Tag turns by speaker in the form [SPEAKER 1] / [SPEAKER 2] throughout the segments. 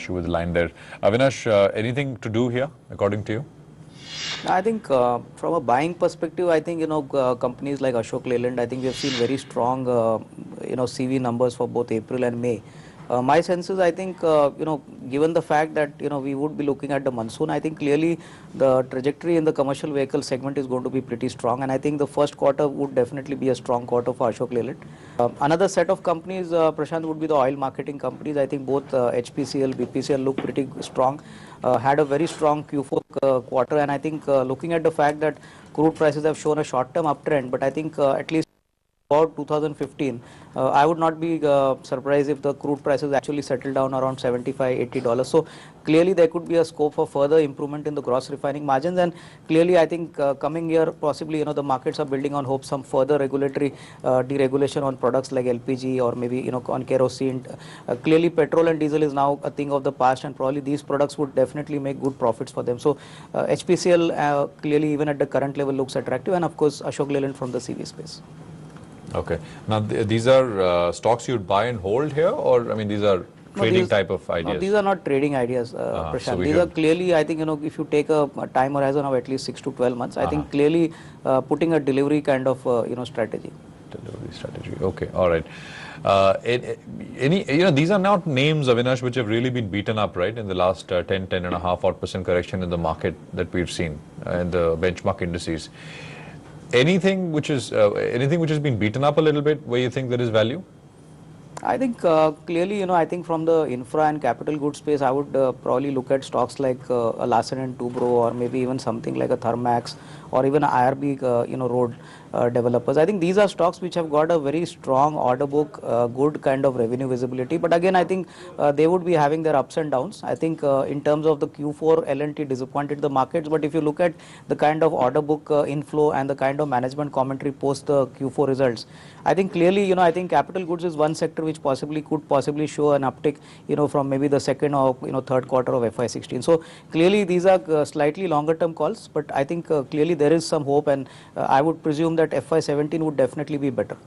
[SPEAKER 1] issue with the line there. Avinash, anything to do here, according to you?
[SPEAKER 2] I think from a buying perspective, I think companies like Ashok Leyland, I think we have seen very strong CV numbers for both April and May. My sense is, I think given the fact that we would be looking at the monsoon, I think clearly the trajectory in the commercial vehicle segment is going to be pretty strong, and I think the first quarter would definitely be a strong quarter for Ashok Leyland. Another set of companies, Prashant, would be the oil marketing companies. I think both HPCL, BPCL look pretty strong. Had a very strong Q4 quarter, and I think looking at the fact that crude prices have shown a short-term uptrend, but I think at least about 2015, I would not be surprised if the crude prices actually settle down around $75–80. So clearly there could be a scope for further improvement in the gross refining margins, and clearly I think coming year possibly the markets are building on hope some further regulatory deregulation on products like LPG or maybe on kerosene. Clearly petrol and diesel is now a thing of the past, and probably these products would definitely make good profits for them. So HPCL clearly even at the current level looks attractive, and of course Ashok Leyland from the CV space.
[SPEAKER 1] Okay. Now, these are stocks you'd buy and hold here, or I mean, these are trading type of ideas?
[SPEAKER 2] No, these are not trading ideas, Prashant.
[SPEAKER 1] So
[SPEAKER 2] these are clearly, I think, if you take a time horizon of at least 6 to 12 months, I think clearly putting a delivery kind of, strategy.
[SPEAKER 1] Delivery strategy. Okay. All right. These are not names, Avinash, which have really been beaten up, right, in the last 10.5% correction in the market that we've seen in the benchmark indices. Anything which has been beaten up a little bit where you think there is value?
[SPEAKER 2] I think clearly, I think from the infra and capital goods space, I would probably look at stocks like a Larsen & Toubro, or maybe even something like a Thermax, or even a IRB, road developers. I think these are stocks which have got a very strong order book, good kind of revenue visibility. But again, I think they would be having their ups and downs. I think in terms of the Q4, L&T disappointed the markets. But if you look at the kind of order book inflow and the kind of management commentary post the Q4 results, I think clearly, I think capital goods is one sector which could possibly show an uptick, from maybe the second or third quarter of FY16. So clearly these are slightly longer term calls, but I think clearly there is some hope, and I would presume that FY17 would definitely be better.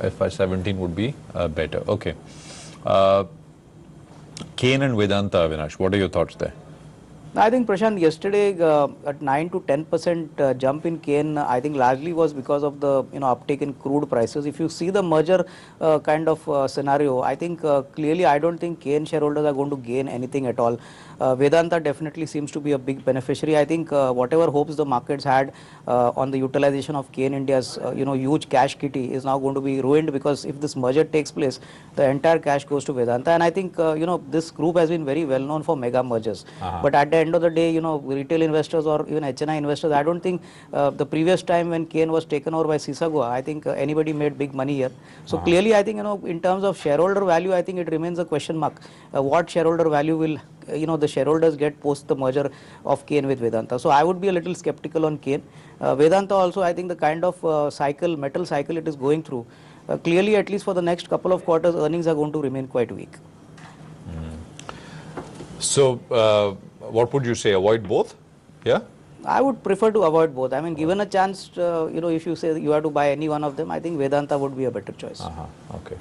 [SPEAKER 1] FY17 would be better. Okay. Kane and Vedanta, Avinash, what are your thoughts there?
[SPEAKER 2] I think, Prashant, yesterday at 9 to 10% jump in Kane, I think largely was because of the uptake in crude prices. If you see the merger kind of scenario, I think clearly I don't think Kane shareholders are going to gain anything at all. Vedanta definitely seems to be a big beneficiary. I think whatever hopes the markets had on the utilization of Kane India's huge cash kitty is now going to be ruined, because if this merger takes place, the entire cash goes to Vedanta. And I think this group has been very well known for mega mergers. But at the end of the day, retail investors or even HNI investors, I don't think the previous time when Kane was taken over by Sisagua, I think anybody made big money here. So clearly, I think in terms of shareholder value, I think it remains a question mark. What shareholder value will the shareholders get post the merger of Kane with Vedanta? So I would be a little skeptical on Kane. Vedanta also, I think the kind of metal cycle it is going through, clearly at least for the next couple of quarters, earnings are going to remain quite weak.
[SPEAKER 1] So what would you say, avoid both? Yeah?
[SPEAKER 2] I would prefer to avoid both. I mean, given a chance, if you say you have to buy any one of them, I think Vedanta would be a better choice.
[SPEAKER 1] Okay.